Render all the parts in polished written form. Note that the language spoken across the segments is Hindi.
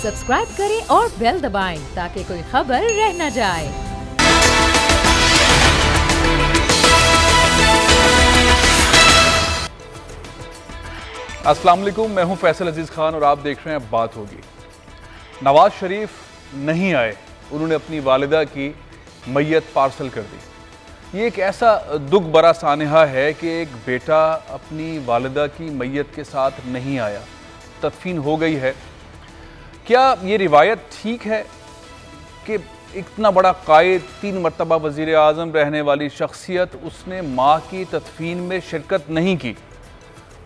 सब्सक्राइब करें और बेल दबाएं ताकि कोई खबर रह न जाए। अस्सलाम वालेकुम, मैं हूं फैसल अजीज खान और आप देख रहे हैं बात होगी। नवाज शरीफ नहीं आए, उन्होंने अपनी वालिदा की मैयत पार्सल कर दी। ये एक ऐसा दुख भरा सानहा है कि एक बेटा अपनी वालिदा की मैयत के साथ नहीं आया, तदफीन हो गई है। क्या ये रिवायत ठीक है कि इतना बड़ा कायद, 3 मरतबा वज़ीर आज़म रहने वाली शख्सियत, उसने माँ की तदफीन में शिरकत नहीं की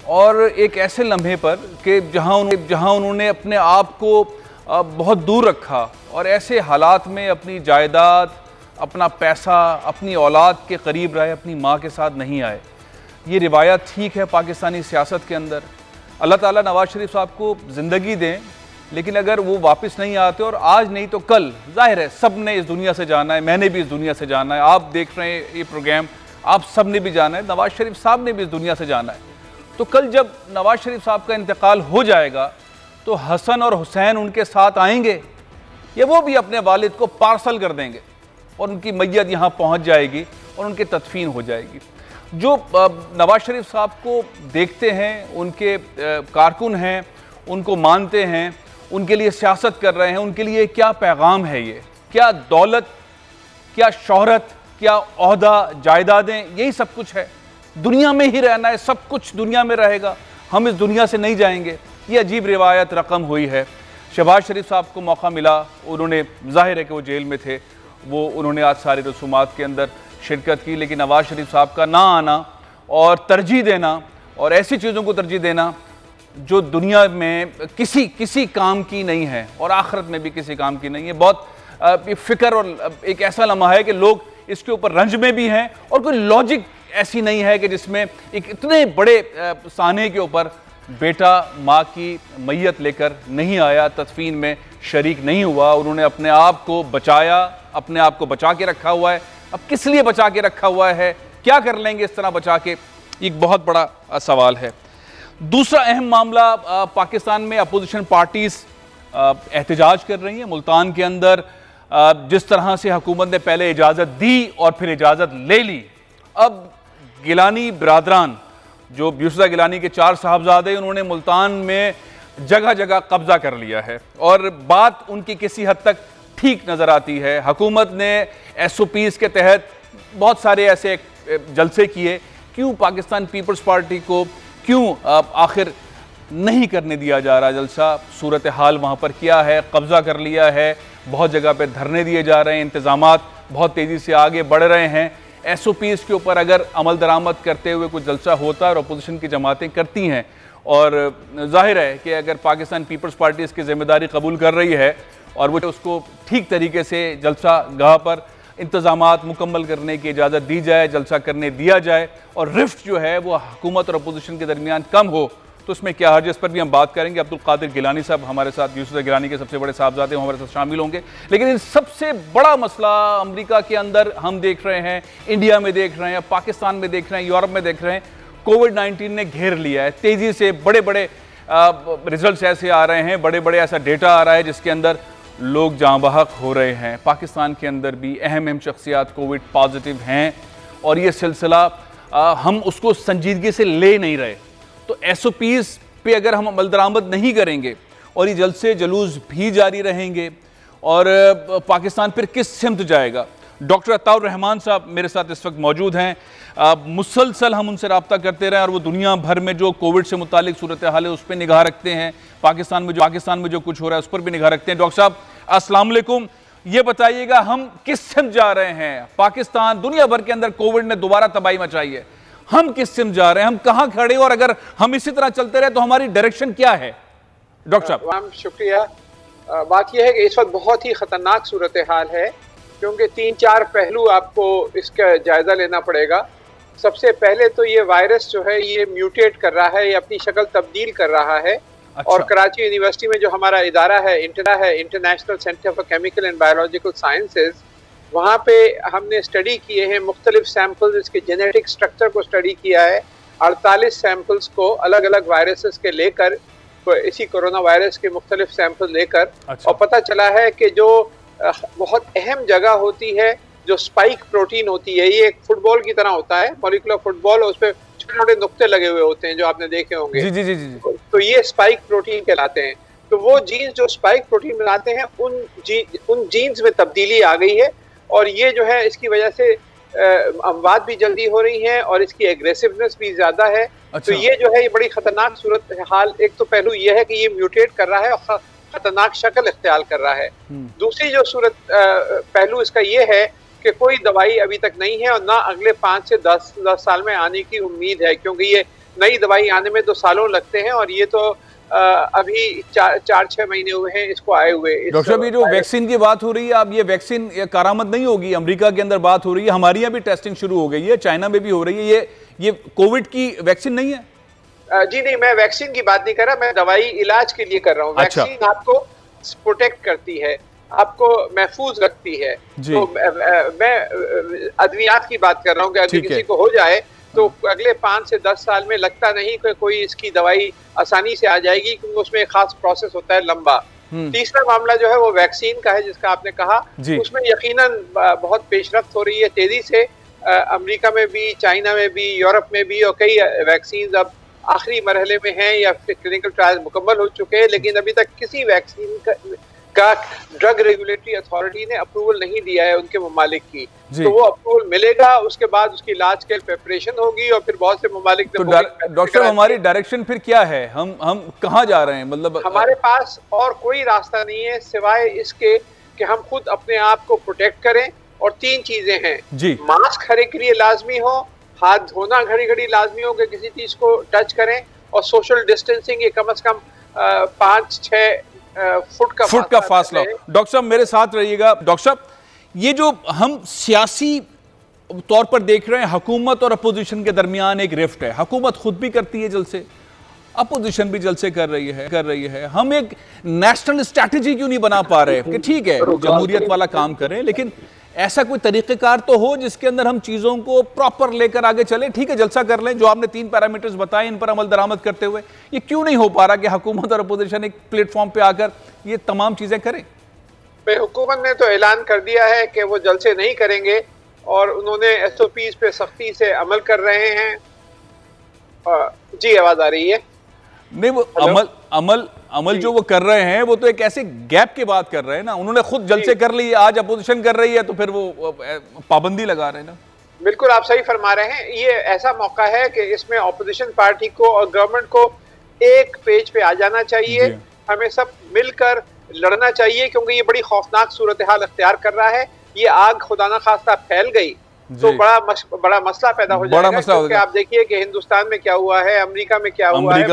और एक ऐसे लम्हे पर कि जहाँ उन्होंने अपने आप को बहुत दूर रखा और ऐसे हालात में अपनी जायदाद, अपना पैसा, अपनी औलाद के करीब रहे, अपनी माँ के साथ नहीं आए। ये रिवायत ठीक है पाकिस्तानी सियासत के अंदर। अल्लाह ताला नवाज शरीफ साहब को ज़िंदगी दें, लेकिन अगर वो वापस नहीं आते और आज नहीं तो कल, जाहिर है सब ने इस दुनिया से जाना है, मैंने भी इस दुनिया से जाना है, आप देख रहे हैं ये प्रोग्राम, आप सब ने भी जाना है, नवाज शरीफ साहब ने भी इस दुनिया से जाना है। तो कल जब नवाज शरीफ साहब का इंतकाल हो जाएगा तो हसन और हुसैन उनके साथ आएंगे या वो भी अपने वालिद को पार्सल कर देंगे और उनकी मैयत यहाँ पहुँच जाएगी और उनकी तदफीन हो जाएगी। जो नवाज शरीफ साहब को देखते हैं, उनके कारकुन हैं, उनको मानते हैं, उनके लिए सियासत कर रहे हैं, उनके लिए क्या पैगाम है ये? क्या दौलत, क्या शोहरत, क्या ओहदा, जायदादें, यही सब कुछ है? दुनिया में ही रहना है, सब कुछ दुनिया में रहेगा, हम इस दुनिया से नहीं जाएंगे। ये अजीब रिवायत रकम हुई है। शहबाज शरीफ साहब को मौका मिला, उन्होंने, जाहिर है कि वो जेल में थे, वो उन्होंने आज सारी रसूमात के अंदर शिरकत की, लेकिन नवाज शरीफ साहब का ना आना और तरजीह देना और ऐसी चीज़ों को तरजीह देना जो दुनिया में किसी काम की नहीं है और आखिरत में भी किसी काम की नहीं है, बहुत फ़िक्र और एक ऐसा लम्हा है कि लोग इसके ऊपर रंज में भी हैं और कोई लॉजिक ऐसी नहीं है कि जिसमें एक इतने बड़े साने के ऊपर बेटा माँ की मैयत लेकर नहीं आया, तदफीन में शरीक नहीं हुआ, उन्होंने अपने आप को बचाया, अपने आप को बचा के रखा हुआ है। अब किस लिए बचा के रखा हुआ है, क्या कर लेंगे इस तरह बचा के, एक बहुत बड़ा सवाल है। दूसरा अहम मामला, पाकिस्तान में अपोजिशन पार्टीज़ एहतजाज कर रही हैं। मुल्तान के अंदर जिस तरह से हुकूमत ने पहले इजाज़त दी और फिर इजाज़त ले ली, अब गिलानी बिरादरान, जो यूसुफ गिलानी के 4 साहबजादे, उन्होंने मुल्तान में जगह जगह कब्जा कर लिया है और बात उनकी किसी हद तक ठीक नज़र आती है। हुकूमत ने SOPs के तहत बहुत सारे ऐसे जलसे किए, क्यों पाकिस्तान पीपल्स पार्टी को क्यों आखिर नहीं करने दिया जा रहा जलसा? सूरत हाल वहाँ पर क्या है? कब्ज़ा कर लिया है, बहुत जगह पे धरने दिए जा रहे हैं, इंतज़ामात बहुत तेज़ी से आगे बढ़ रहे हैं। SOPs के ऊपर अगर अमल दरामद करते हुए कुछ जलसा होता है और अपोजिशन की जमातें करती हैं और जाहिर है कि अगर पाकिस्तान पीपल्स पार्टी इसकी ज़िम्मेदारी कबूल कर रही है और वो उसको ठीक तरीके से जलसा गाह पर इंतज़ामात मुकम्मल करने की इजाज़त दी जाए, जलसा करने दिया जाए और रिफ्ट जो है वो हुकूमत और अपोजिशन के दरमियान कम हो, तो उसमें क्या हर्ज, इस पर भी हम बात करेंगे। अब्दुल कादिर गिलानी साहब हमारे साथ, यूसुफ गिलानी के सबसे बड़े साहबजादे हमारे साथ शामिल होंगे। लेकिन इन सबसे बड़ा मसला अमेरिका के अंदर हम देख रहे हैं, इंडिया में देख रहे हैं, पाकिस्तान में देख रहे हैं, यूरोप में देख रहे हैं, कोविड-19 ने घेर लिया है। तेज़ी से बड़े बड़े रिजल्ट ऐसे आ रहे हैं, बड़े बड़े ऐसा डेटा आ रहा है जिसके अंदर लोग जाँ बहक हो रहे हैं। पाकिस्तान के अंदर भी अहम शख्सियात कोविड पॉजिटिव हैं और ये सिलसिला हम उसको संजीदगी से ले नहीं रहे। तो SOPs पे अगर हम अमल दरामद नहीं करेंगे और ये जलसे जलूस भी जारी रहेंगे और पाकिस्तान फिर किस सिमत जाएगा? डॉक्टर अताउर रहमान साहब मेरे साथ इस वक्त मौजूद हैं। मुसलसल हम उनसे रब्ता करते रहे और वो दुनिया भर में जो कोविड से मुतालिक सूरत हाल है उस पर निगाह रखते हैं, पाकिस्तान में जो कुछ हो रहा है उस पर भी निगाह रखते हैं। डॉक्टर साहब अस्सलाम वालेकुम, ये बताइएगा हम किस सिमत जा रहे हैं? पाकिस्तान, दुनिया भर के अंदर कोविड ने दोबारा तबाही मचाई है, हम किस सिमत जा रहे हैं, हम कहाँ खड़े और अगर हम इसी तरह चलते रहे तो हमारी डायरेक्शन क्या है? डॉक्टर साहब। शुक्रिया। बात यह है कि इस वक्त बहुत ही खतरनाक सूरत हाल है, क्योंकि 3-4 पहलू आपको इसका जायजा लेना पड़ेगा। सबसे पहले तो ये वायरस जो है ये म्यूटेट कर रहा है, ये अपनी शक्ल तब्दील कर रहा है। अच्छा। और कराची यूनिवर्सिटी में जो हमारा इदारा है international centre for chemical and biological sciences, वहाँ पे हमने स्टडी किए हैं मुख्तलिफ सैम्पल्स, इसके जेनेटिक स्ट्रक्चर को स्टडी किया है। 48 सैम्पल्स को अलग अलग वायरसेस के लेकर इसी कोरोना वायरस के मुख्तलिफ सैंपल लेकर। अच्छा। और पता चला है कि जो बहुत अहम जगह होती है, जो स्पाइक प्रोटीन होती है, ये एक फुटबॉल की तरह होता है, मॉलिक्यूलर फुटबॉल, उस पर छोटे छोटे नुक्ते लगे हुए होते हैं जो आपने देखे होंगे। जी जी जी जी। तो ये स्पाइक प्रोटीन कहलाते हैं। तो वो जीन्स जो स्पाइक प्रोटीन बनाते हैं, उन जीन्स में तब्दीली आ गई है, और ये जो है इसकी वजह से अमवात भी जल्दी हो रही हैं और इसकी एग्रेसिवनेस भी ज्यादा है। अच्छा। तो ये जो है ये बड़ी खतरनाक सूरत हाल, एक तो पहलू ये है कि ये म्यूटेट कर रहा है और खतरनाक शक्ल इख्तियार कर रहा है। दूसरी जो सूरत पहलू इसका ये है कि कोई दवाई अभी तक नहीं है और ना अगले 5 से 10 साल में आने की उम्मीद है, क्योंकि ये नई दवाई आने में तो सालों लगते हैं, और ये तो अभी 4-6 महीने हुए हैं इसको आए हुए। डॉक्टर साहब, ये जो वैक्सीन की बात हो रही है, अब ये वैक्सीन कारामद नहीं होगी? अमेरिका के अंदर बात हो रही है, हमारे यहाँ भी टेस्टिंग शुरू हो गई है, चाइना में भी हो रही है। ये कोविड की वैक्सीन नहीं है? जी नहीं, मैं वैक्सीन की बात नहीं कर रहा, मैं दवाई इलाज के लिए कर रहा हूँ। अच्छा। वैक्सीन आपको प्रोटेक्ट करती है, आपको महफूज रखती है। तो मैं अद्वियात की बात कर रहा हूँ कि अगर किसी को हो जाए तो अगले 5 से 10 साल में लगता नहीं कि कोई इसकी दवाई आसानी से आ जाएगी, क्योंकि उसमें एक खास प्रोसेस होता है लंबा। तीसरा मामला जो है वो वैक्सीन का है, जिसका आपने कहा, उसमें यकीनन बहुत पेशरफ्त हो रही है तेजी से। अमेरिका में भी, चाइना में भी, यूरोप में भी, और कई वैक्सीन अब आखिरी मरहले में हैं या फिर क्लिनिकल ट्रायल मुकम्मल हो चुके हैं, लेकिन अभी तक किसी वैक्सीन का ड्रग रेगुलेटरी अथॉरिटी ने अप्रूवल नहीं दिया है उनके ममालिक की। तो वो अप्रूवल मिलेगा, उसके बाद उसकी लार्ज स्केल प्रिपरेशन होगी, और फिर बहुत से ममालिक। तो डॉक्टर, हमारी डायरेक्शन फिर क्या है? हम कहाँ जा रहे हैं? मतलब हमारे पास और कोई रास्ता नहीं है सिवाय इसके कि हम खुद अपने आप को प्रोटेक्ट करें, और 3 चीजें हैं जी। मास्क हर एक के लिए लाजमी हो, हाथ धोना घड़ी घड़ी लाजमी हो कि किसी चीज को टच करें, और सोशल डिस्टेंसिंग ये कम से कम 5-6 फुट का फासला। डॉक्टर साहब मेरे साथ रहिएगा। डॉक्टर साहब, ये जो हम सियासी तौर पर देख रहे हैं, हुकूमत और अपोजिशन के दरमियान एक रिफ्ट है। हुकूमत खुद भी करती है जलसे, अपोजिशन भी जलसे कर रही है। हम एक नेशनल स्ट्रैटेजी क्यों नहीं बना पा रहे कि ठीक है जमहूरियत वाला काम करें, लेकिन ऐसा कोई तरीक़ेकार तो हो जिसके अंदर हम चीज़ों को प्रॉपर लेकर आगे चलें। ठीक है, जलसा कर लें, जो आपने 3 पैरामीटर्स बताए, इन पर अमल दरामद करते हुए। ये क्यों नहीं हो पा रहा कि हुकूमत और अपोजिशन एक प्लेटफॉर्म पे आकर ये तमाम चीज़ें करें? हुकूमत ने तो ऐलान कर दिया है कि वो जलसे नहीं करेंगे, और उन्होंने SOPs पे सख्ती से अमल कर रहे हैं। जी, आवाज़ आ रही है? नहीं, वो अमल जो वो कर रहे हैं वो तो एक ऐसे गैप के बाद कर रहे हैं ना। उन्होंने खुद जलसे कर ली, आज अपोजिशन कर रही है, तो फिर वो पाबंदी लगा रहे हैं ना। बिल्कुल आप सही फरमा रहे हैं। ये ऐसा मौका है कि इसमें अपोजिशन पार्टी को और गवर्नमेंट को एक पेज पे आ जाना चाहिए। हमें सब मिलकर लड़ना चाहिए, क्योंकि ये बड़ी खौफनाक सूरत हाल अख्तियार कर रहा है। ये आग खुदा ना खास्ता फैल गई तो बड़ा मसला पैदा हो जाएगा। क्योंकि आप देखिए कि हिंदुस्तान में क्या हुआ है, अमेरिका में क्या हुआ है,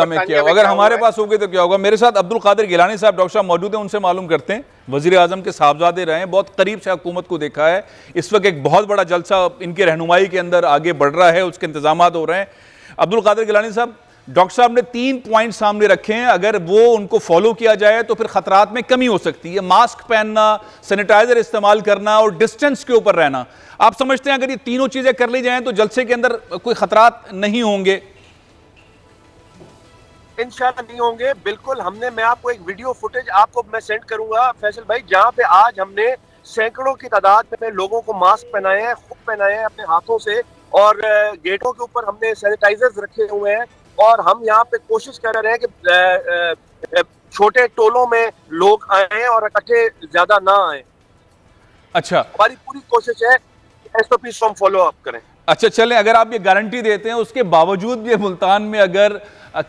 अगर हमारे पास हो गए तो क्या होगा। मेरे साथ अब्दुल कादिर गिलानी साहब डॉक्टर साहब मौजूद हैं, उनसे मालूम करते हैं। वजीर आजम के साहबजादे रहे हैं, बहुत करीब से हुकूमत को देखा है। इस वक्त एक बहुत बड़ा जलसा इनकी रहनुमाई के अंदर आगे बढ़ रहा है, उसके इंतजाम हो रहे हैं। अब्दुल कादिर गिलानी साहब, डॉक्टर साहब ने 3 पॉइंट सामने रखे हैं, अगर वो उनको फॉलो किया जाए तो फिर खतरात में कमी हो सकती है। मास्क पहनना, सैनिटाइजर इस्तेमाल करना और डिस्टेंस के ऊपर रहना। आप समझते हैं अगर ये तीनों चीजें कर ली जाएं तो जलसे के अंदर कोई खतरात नहीं होंगे? इंशाल्लाह नहीं होंगे, बिल्कुल। मैं आपको एक वीडियो फुटेज आपको मैं सेंड करूंगा फैसल भाई, जहां पे आज हमने सैकड़ों की तादाद में लोगों को मास्क पहनाए हैं, खुद पहनाए हैं अपने हाथों से, और गेटों के ऊपर हमने सैनिटाइजर्स रखे हुए हैं। और हम यहाँ पे कोशिश कर रहे हैं कि छोटे टोलों में लोग आए और इकट्ठे ज्यादा ना आए। अच्छा, हमारी पूरी कोशिश है SOPs हम फॉलो अप करें। अच्छा चलें, अगर आप ये गारंटी देते हैं, उसके बावजूद भी मुल्तान में अगर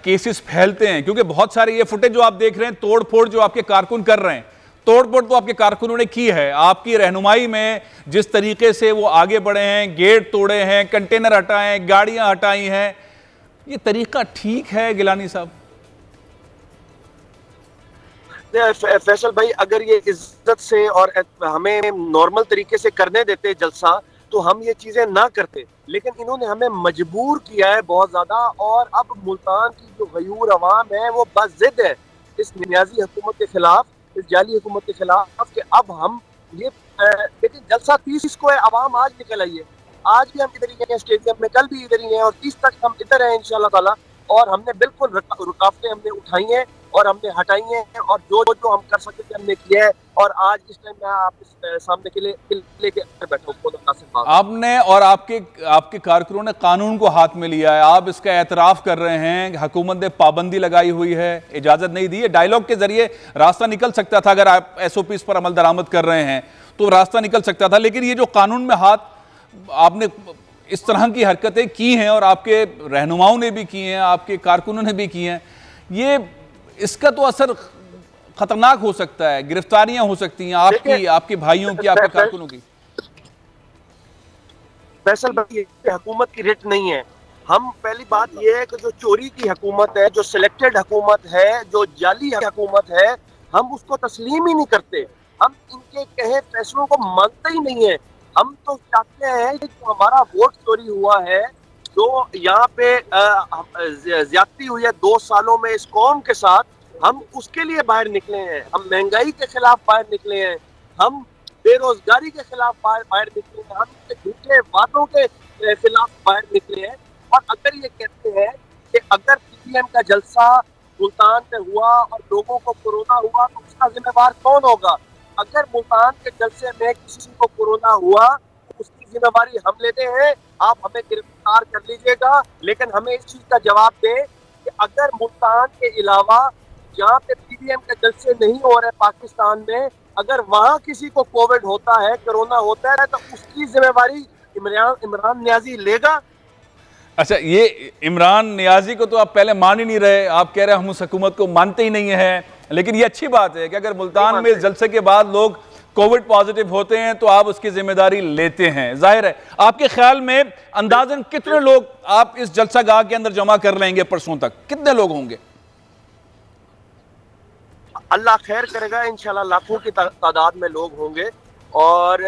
केसेस फैलते हैं, क्योंकि बहुत सारे ये फुटेज जो आप देख रहे हैं, तोड़ फोड़ जो आपके कारकुन कर रहे हैं, तोड़ फोड़ तो आपके कारकुनों ने की है। आपकी रहनुमाई में जिस तरीके से वो आगे बढ़े हैं, गेट तोड़े हैं, कंटेनर हटाए हैं, गाड़ियां हटाई हैं, ये तरीका ठीक है गिलानी साहब? फैसल भाई, अगर ये इज्जत से और हमें नॉर्मल तरीके से करने देते जलसा तो हम ये चीजें ना करते, लेकिन इन्होंने हमें मजबूर किया है बहुत ज्यादा। और अब मुल्तान की जो गयूर अवाम है वो बस जिद है इस नियाजी हुकूमत के खिलाफ, इस जाली हुकूमत के खिलाफ, कि अब हम ये लेकिन जलसा 30 को है, अवाम आज निकल आई है। आज भी हम इधर ही हैं स्टेडियम में, कल भी इधर ही हैं, और 30 तक हम इधर हैं इंशाल्लाह ताला। और हमने बिल्कुल रुकावटें हमने उठाई हैं, और हमने हटाई हैं, और जो जो हम कर सके हमने किया है। और आज इस टाइम मैं आप सामने के लिए लेके बैठा हूँ। आपने और आपके कारकुनों ने कानून को हाथ में लिया है, आप इसका एतराफ़ कर रहे हैं। हुकूमत ने पाबंदी लगाई हुई है, इजाज़त नहीं दी है। डायलॉग के जरिए रास्ता निकल सकता था, अगर आप SOPs पर अमल दरामद कर रहे हैं तो रास्ता निकल सकता था। लेकिन ये जो कानून में हाथ आपने इस तरह की हरकतें की हैं, और आपके रहनुमाओं ने भी की हैं, आपके कारकुनों ने भी की हैं, ये इसका तो असर खतरनाक हो सकता है। गिरफ्तारियां हो सकती हैं आपकी, आपके भाइयों की, आपके कारकुनों की। फैसल भाई, हुकूमत की रिट नहीं है। हम पहली बात यह है कि जो चोरी की हुकूमत है, जो सिलेक्टेड हुकूमत है, जो जाली हुकूमत है, हम उसको तस्लीम ही नहीं करते। हम इनके कहे फैसलों को मानते ही नहीं है। हम तो चाहते हैं कि जो हमारा वोट चोरी हुआ है, जो यहाँ पे ज्यादती हुई है 2 सालों में इस कौम के साथ, हम उसके लिए बाहर निकले हैं। हम महंगाई के खिलाफ बाहर निकले हैं, हम बेरोजगारी के खिलाफ बाहर निकले हैं, हम झूठे वादों के खिलाफ बाहर निकले हैं। और अगर ये कहते हैं कि अगर PTM का जलसा मुल्तान में हुआ और लोगों को कोरोना हुआ तो उसका जिम्मेवार कौन होगा? अगर मुल्तान के जलसे में किसी को कोरोना हुआ तो उसकी जिम्मेवारी हम लेते हैं। आप हमें गिरफ्तार कर लीजिएगा, लेकिन हमें इस चीज का जवाब दें कि अगर मुल्तान के अलावा जहाँ पे PTM के जलसे नहीं हो रहे पाकिस्तान में, अगर वहाँ किसी को कोविड होता है, कोरोना होता है, तो उसकी जिम्मेवारी इमरान नियाजी लेगा। अच्छा, ये इमरान नियाजी को तो आप पहले मान ही नहीं रहे, आप कह रहे हैं हम उस हुकूमत को मानते ही नहीं है। लेकिन ये अच्छी बात है कि अगर मुल्तान में इस जलसे के बाद लोग कोविड पॉजिटिव होते हैं तो आप उसकी जिम्मेदारी लेते हैं। जाहिर है, आपके ख्याल में अंदाजन कितने लोग आप इस जलसागाह के अंदर जमा कर लेंगे परसों तक? कितने लोग होंगे? अल्लाह खैर करेगा, इंशाल्लाह लाखों की तादाद में लोग होंगे। और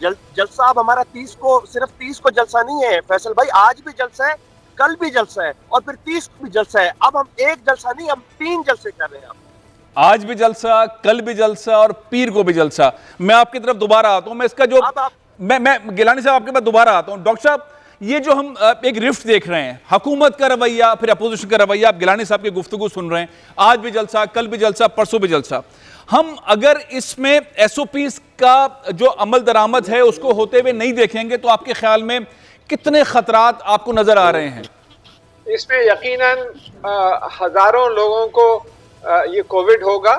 जलसा अब हमारा 30 को, सिर्फ 30 को जलसा नहीं है फैसल भाई, आज भी जलसा है, कल भी जलसा है और फिर 30 को भी जलसा है। अब हम एक जलसा नहीं, हम 3 जलसे कर रहे हैं। आज भी जलसा, कल भी जलसा और पीर को भी जलसा। मैं आपकी तरफ दोबारा आता हूं। मैं इसका जो मैं गिलानी साहब आपके पास दोबारा आता हूं। डॉक्टर साहब, ये जो हम एक रिफ्ट देख रहे हैं, हुकूमत का रवैया फिर अपोजिशन का रवैया, आप गिलानी साहब की गुफ्तगू सुन रहे हैं, आज भी जलसा, कल भी जलसा, परसों भी जलसा। हम अगर इसमें SOPs का जो अमल दरामद है उसको होते हुए नहीं देखेंगे तो आपके ख्याल में कितने खतरात आपको नजर आ रहे हैं? इसमें यकीनन हजारों लोगों को ये कोविड होगा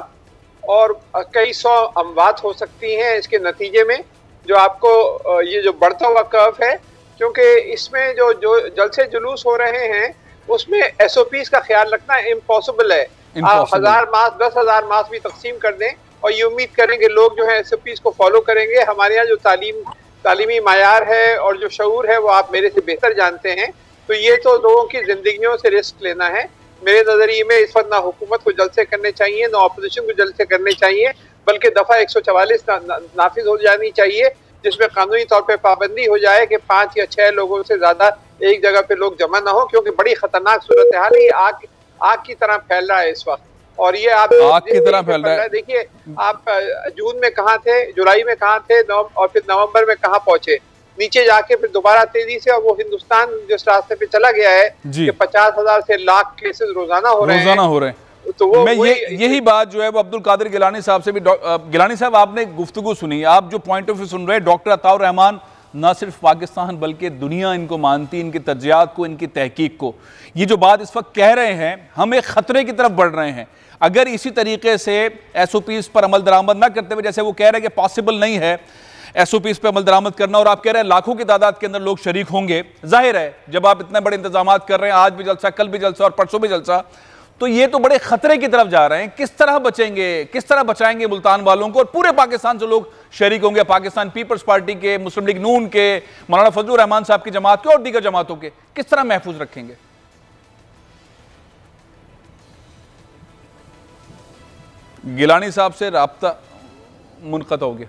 और कई सौ अमवात हो सकती हैं इसके नतीजे में। जो आपको ये जो बढ़ता हुआ कर्व है, क्योंकि इसमें जो जलसे जुलूस हो रहे हैं उसमें SOPs का ख्याल रखना इम्पॉसिबल है। आप 1000 मास्क 10,000 मास्क भी तकसीम कर दें और ये उम्मीद करेंगे लोग जो है SOPs को फॉलो करेंगे। हमारे यहाँ जो तालीमी मायार है और जो शऊर है वो आप मेरे से बेहतर जानते हैं। तो ये तो लोगों की जिंदगियों से रिस्क लेना है। मेरे नजरिए में इस वक्त ना हुकूमत को जलसे करने चाहिए, ना अपोजिशन को जलसे करने चाहिए, बल्कि दफा 144 नाफिज हो जानी चाहिए, जिसमें कानूनी तौर पे पाबंदी हो जाए कि 5 या 6 लोगों से ज्यादा एक जगह पे लोग जमा ना हो, क्योंकि बड़ी खतरनाक सूरत हाल है। ये आग की तरह फैल रहा है इस वक्त, और ये आप आग की तरह फैल रहा है। देखिए, आप जून में कहाँ थे, जुलाई में कहाँ थे, और फिर नवंबर में कहाँ पहुंचे, नीचे जाके फिर दोबारा तेजी से, और वो हिंदुस्तान जिस रास्ते पे चला गया है कि 50,000 से लाख केसेस रोजाना हो रहे हैं। तो वो मैं यही बात जो है वो अब्दुल कादिर गिलानी साहब से भी, गिलानी साहब आपने गुफ्तगू सुनी, आप जो पॉइंट ऑफ व्यू सुन रहे हैं, डॉक्टर अताउर रहमान ना सिर्फ पाकिस्तान बल्कि दुनिया इनको मानती, इनकी तर्जियात को, इनकी तहकीक को। ये जो बात इस वक्त कह रहे हैं, हम एक खतरे की तरफ बढ़ रहे हैं। अगर इसी तरीके से SOPs पर अमल दरामद ना करते हुए, जैसे वो कह रहे हैं कि पॉसिबल नहीं है SOPs पर अमल दरामद करना, और आप कह रहे हैं लाखों की तादाद के अंदर लोग शरीक होंगे, जाहिर है जब आप इतने बड़े इंतजाम कर रहे हैं, आज भी जलसा, कल भी जलसा और परसों भी जलसा, तो ये तो बड़े खतरे की तरफ जा रहे हैं। किस तरह बचेंगे, किस तरह बचाएंगे मुल्तान वालों को और पूरे पाकिस्तान से लोग शरीक होंगे, पाकिस्तान पीपल्स पार्टी के, मुस्लिम लीग नून के, मौलाना फजलुर रहमान साहब की जमात के और दीगर जमातों के, किस तरह महफूज रखेंगे? गिलानी साहब से राब्ता मुनक़ता हो गया।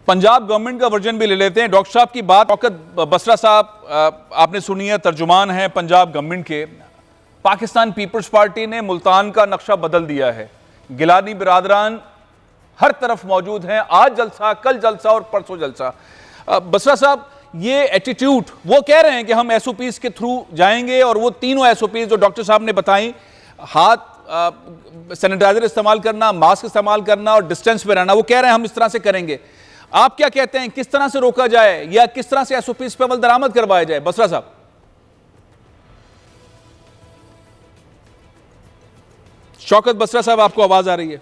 पंजाब गवर्नमेंट का वर्जन भी ले लेते हैं। डॉक्टर साहब की बात, डॉक्टर बसरा साहब आपने सुनी है, तर्जुमान है पंजाब गवर्नमेंट के। पाकिस्तान पीपल्स पार्टी ने मुल्तान का नक्शा बदल दिया है, गिलानी बिरादरान हर तरफ मौजूद हैं, आज जलसा, कल जलसा और परसों जलसा। बसरा साहब, ये एटीट्यूड, वो कह रहे हैं कि हम एसओपीज के थ्रू जाएंगे और वो तीनों एसओपीज जो डॉक्टर साहब ने बताई, हाथ सैनिटाइजर इस्तेमाल करना, मास्क इस्तेमाल करना और डिस्टेंस पे रहना, वो कह रहे हैं हम इस तरह से करेंगे। आप क्या कहते हैं, किस तरह से रोका जाए या किस तरह से एसओपीज पे अमल दरामद करवाया जाए? बसरा साहब। शौकत बसरा साहब, आपको आवाज आ रही है?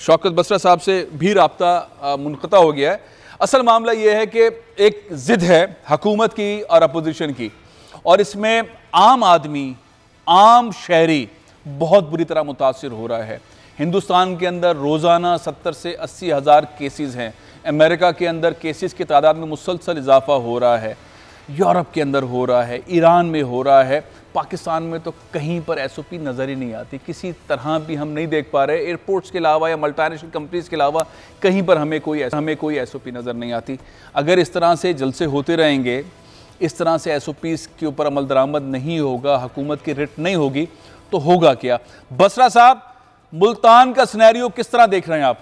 शौकत बसरा साहब से भी राब्ता मुनक़ता हो गया है। असल मामला यह है कि एक जिद है हुकूमत की और अपोजिशन की, और इसमें आम आदमी, आम शहरी बहुत बुरी तरह मुतासिर हो रहा है। हिंदुस्तान के अंदर रोज़ाना 70 से 80 हज़ार केसेस हैं। अमेरिका के अंदर केसेस की तादाद में मुसलसल इजाफा हो रहा है, यूरोप के अंदर हो रहा है, ईरान में हो रहा है। पाकिस्तान में तो कहीं पर एसओपी नज़र ही नहीं आती, किसी तरह भी हम नहीं देख पा रहे। एयरपोर्ट्स के अलावा या मल्टीनेशनल कंपनीज़ के अलावा कहीं पर हमें कोई एसओपी नज़र नहीं आती। अगर इस तरह से जलसे होते रहेंगे, इस तरह से एसओपीज़ के ऊपर अमल दरामद नहीं होगा, हुकूमत की रिट नहीं होगी, तो होगा क्या? बसरा साहब, मुल्तान का सिनेरियो किस तरह देख रहे हैं आप?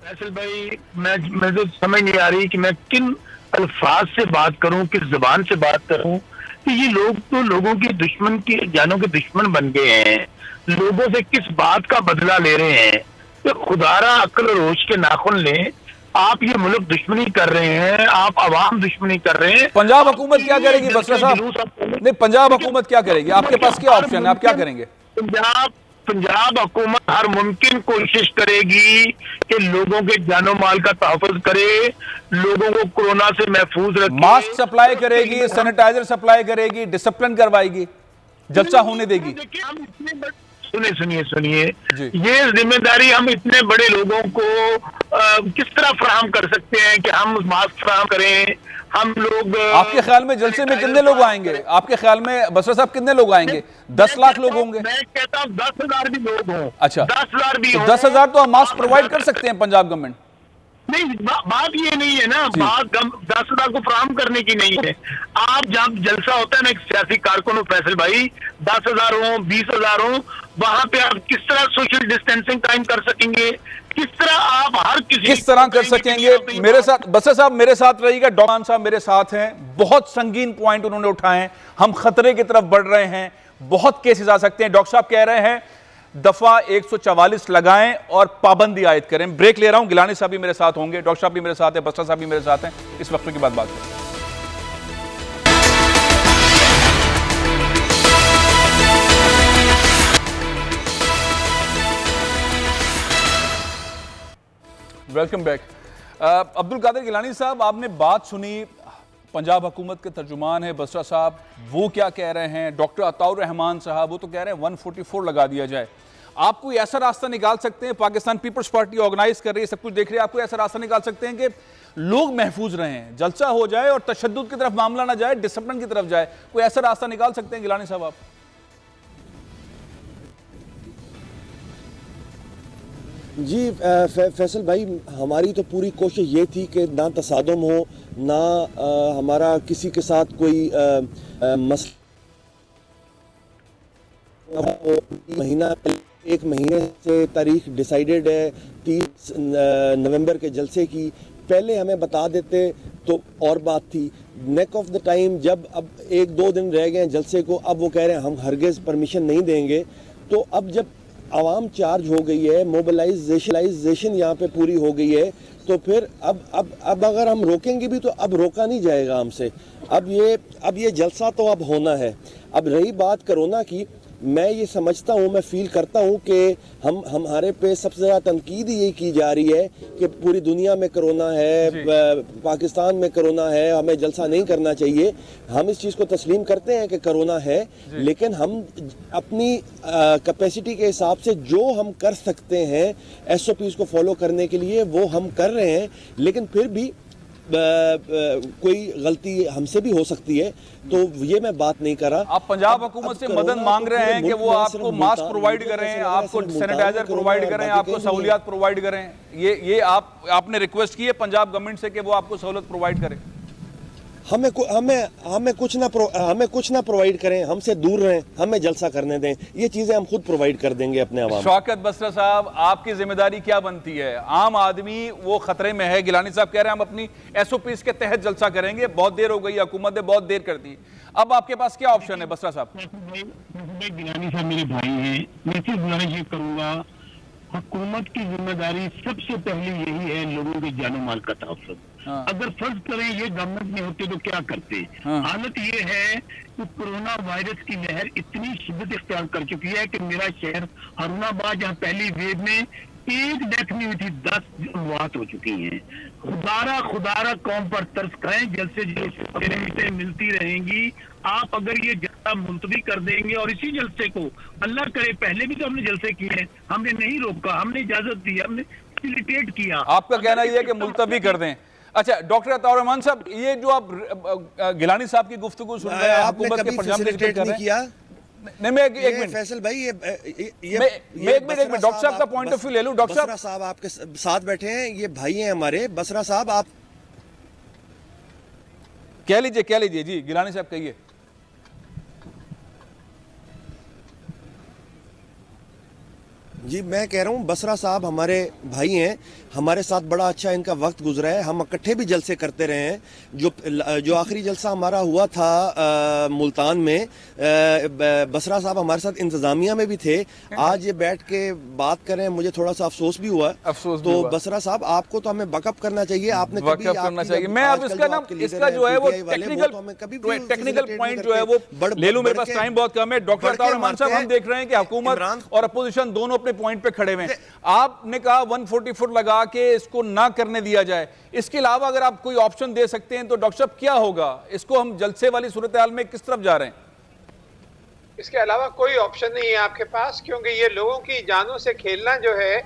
फैसल भाई, मैं तो समझ नहीं आ रही कि मैं किन अल्फाज से बात करूं, किस जुबान से बात करूं कि ये लोग तो लोगों की दुश्मन की जानों के दुश्मन बन गए हैं। लोगों से किस बात का बदला ले रहे हैं? तो खुदारा अक्ल और होश के नाखुन लें। आप ये मुल्क दुश्मनी कर रहे हैं, आप अवाम दुश्मनी कर रहे हैं। पंजाब हुकूमत क्या करेगी बसरा साहब? नहीं, पंजाब हुकूमत क्या करेगी? आपके पास क्या ऑप्शन है, आप क्या करेंगे? पंजाब हुकूमत हर मुमकिन कोशिश करेगी कि लोगों के जानो माल का तहफ़्फ़ुज़ करे, लोगों को कोरोना से महफूज रखे। मास्क सप्लाई करेगी, सैनिटाइजर सप्लाई करेगी, डिसिप्लिन करवाएगी, जलसा होने देगी। सुनिए, ये जिम्मेदारी हम इतने बड़े लोगों को किस तरह फराहम कर सकते हैं कि हम मास्क फराहम करें? हम लोग, आपके ख्याल में जलसे में कितने लोग आएंगे? आपके ख्याल में बसरा साहब कितने लोग आएंगे? 10 लाख लोग होंगे? मैं कहता हूँ 10,000 भी लोग हों। अच्छा, 10,000 भी हों। 10,000 तो हम मास्क प्रोवाइड कर सकते हैं पंजाब गवर्नमेंट। नहीं, बात ये नहीं है ना, बात 10,000 को फराहम करने की नहीं है। आप जब जलसा होता है ना एक सियासी कारकुन हो फैसल भाई, 10,000 हो, 20,000 हो, वहां पे आप किस तरह सोशल डिस्टेंसिंग कायम कर सकेंगे? किस तरह आप हर किस तरह कर सकेंगे? मेरे साथ बसरा साहब, मेरे साथ रहिएगा। डॉक्टर साहब मेरे साथ हैं, बहुत संगीन पॉइंट उन्होंने उठाए हैं। हम खतरे की तरफ बढ़ रहे हैं, बहुत केसेस आ सकते हैं। डॉक्टर साहब कह रहे हैं दफा 144 लगाएं और पाबंदी आयद करें। ब्रेक ले रहा हूं, गिलानी साहब भी मेरे साथ होंगे, डॉक्टर साहब भी मेरे साथ हैं, बसरा साहब भी मेरे साथ हैं। इस वक्त की बात करें। Welcome back. अब्दुल कादिर गिलानी साहब, आपने बात सुनी, पंजाब हुकूमत के तर्जुमान है बसरा साहब, वो क्या कह रहे हैं। डॉक्टर अताउर रहमान साहब वो तो कह रहे हैं 144 लगा दिया जाए। आप कोई ऐसा रास्ता निकाल सकते हैं? पाकिस्तान पीपल्स पार्टी ऑर्गेनाइज कर रही है, सब कुछ देख रही है, आप कोई ऐसा रास्ता निकाल सकते हैं कि लोग महफूज रहें, जलसा हो जाए और तशद्दुद की तरफ मामला ना जाए, डिसिप्लिन की तरफ जाए? कोई ऐसा रास्ता निकाल सकते हैं गिलानी साहब आप? जी फैसल भाई, हमारी तो पूरी कोशिश ये थी कि ना तसादुम हो, ना हमारा किसी के साथ कोई मसला। महीना, एक महीने से तारीख डिसाइडेड है 30 नवंबर के जलसे की। पहले हमें बता देते तो और बात थी। नेक ऑफ द टाइम, जब अब 1-2 दिन रह गए जलसे को, अब वो कह रहे हैं हम हरगिज़ परमिशन नहीं देंगे। तो अब जब आवाम चार्ज हो गई है, मोबिलाइजेशन यहाँ पे पूरी हो गई है, तो फिर अब अगर हम रोकेंगे भी तो अब रोका नहीं जाएगा हमसे। अब ये जलसा तो अब होना है। अब रही बात कोरोना की, मैं ये समझता हूँ, मैं फील करता हूँ कि हमारे पे सबसे ज़्यादा तनकीद ये की जा रही है कि पूरी दुनिया में कोरोना है, पाकिस्तान में कोरोना है, हमें जलसा नहीं करना चाहिए। हम इस चीज़ को तस्लीम करते हैं कि कोरोना है, लेकिन हम अपनी कैपेसिटी के हिसाब से जो हम कर सकते हैं SOPs को फॉलो करने के लिए वो हम कर रहे हैं। लेकिन फिर भी कोई गलती हमसे भी हो सकती है, तो ये मैं बात नहीं कर रहा। आप पंजाब हुकूमत से मदद मांग रहे हैं कि वो आपको मास्क प्रोवाइड करें, आपको सैनिटाइजर प्रोवाइड करें, आपको सहूलियात प्रोवाइड करें। ये आपने रिक्वेस्ट की है पंजाब गवर्नमेंट से कि वो आपको सहूलत प्रोवाइड करें? हमें कुछ ना प्रोवाइड करें, हमसे दूर रहें, हमें जलसा करने दें, ये चीज़ें हम खुद प्रोवाइड कर देंगे अपने आवाम। शौकत बसरा साहब, आपकी जिम्मेदारी क्या बनती है? आम आदमी वो खतरे में है। गिलानी साहब कह रहे हैं हम अपनी SOPs के तहत जलसा करेंगे, बहुत देर हो गई, हुकूमत ने बहुत देर कर दी, अब आपके पास क्या ऑप्शन है? बसरा साहब। गिलानी साहब मेरे भाई हैं, मैं सिर्फ गुजारिश ये करूंगा, हुकूमत की जिम्मेदारी सबसे पहले यही है लोगों के जानो माल का तहफ़्फ़ुज़। हाँ। अगर फर्ज करें ये गवर्नमेंट में होते तो क्या करते? हाँ। हालत ये है कि कोरोना वायरस की लहर इतनी शिद्दत इख्तियार कर चुकी है कि मेरा शहर हारूनाबाद, जहाँ पहली वेव में एक डेथ नहीं हुई थी, 10 मौत हो चुकी हैं। खुदारा कौम पर तरस खाएं, जल्द से जल्द मिलती रहेंगी। आप अगर ये जलसा मुलतवी कर देंगे, और इसी जलसे को अल्लाह करे, पहले भी तो हमने जलसे किए हैं, हमने नहीं रोका, हमने इजाजत दी, हमने फैसिलिटेट किया। आपका कहना यह है कि मुलतवी कर दें। अच्छा डॉक्टर अताउर रहमान साहब, ये जो आप गिलानी साहब की गुफ्तगू सुन रहे हैं, हुकूमत के प्रोग्राम नहीं किया। नहीं, मैं एक मिनट फैसल भाई, मैं एक मिनट डॉक्टर साहब का पॉइंट ऑफ व्यू ले लूं। डॉक्टर साहब आपके साथ बैठे हैं, ये भाई हैं हमारे। बसरा साहब आप कह लीजिए जी, गिलानी साहब कहिए। जी मैं कह रहा हूँ, बसरा साहब हमारे भाई हैं, हमारे साथ बड़ा अच्छा इनका वक्त गुजरा है, हम इकट्ठे भी जलसे करते रहे हैं। जो आखिरी जलसा हमारा हुआ था मुल्तान में, बसरा साहब हमारे साथ इंतजामिया में भी थे। आज ये बैठ के बात करें, मुझे थोड़ा सा अफसोस भी हुआ। तो बसरा साहब आपको तो हमें बैकअप करना चाहिए, आपने कभी करना चाहिए। मैं अब इसका जो है वो टेक्निकल पॉइंट जो है वो ले लूं, मेरे पास टाइम बहुत कम है। डॉक्टर अताउर रहमान साहब, हम देख रहे हैं कि हुकूमत और अपोजिशन दोनों अपने पॉइंट पे खड़े हुए हैं। आपने कहा 140 फुट लगा के इसको ना करने दिया जाए, इसके अलावा अगर आप कोई ऑप्शन दे सकते हैं तो डॉक्टर साहब क्या होगा? इसको हम जलसे वाली सूरत हाल में किस तरफ जा रहे हैं? इसके अलावा कोई ऑप्शन नहीं है आपके पास, क्योंकि ये लोगों की जानों से खेलना जो है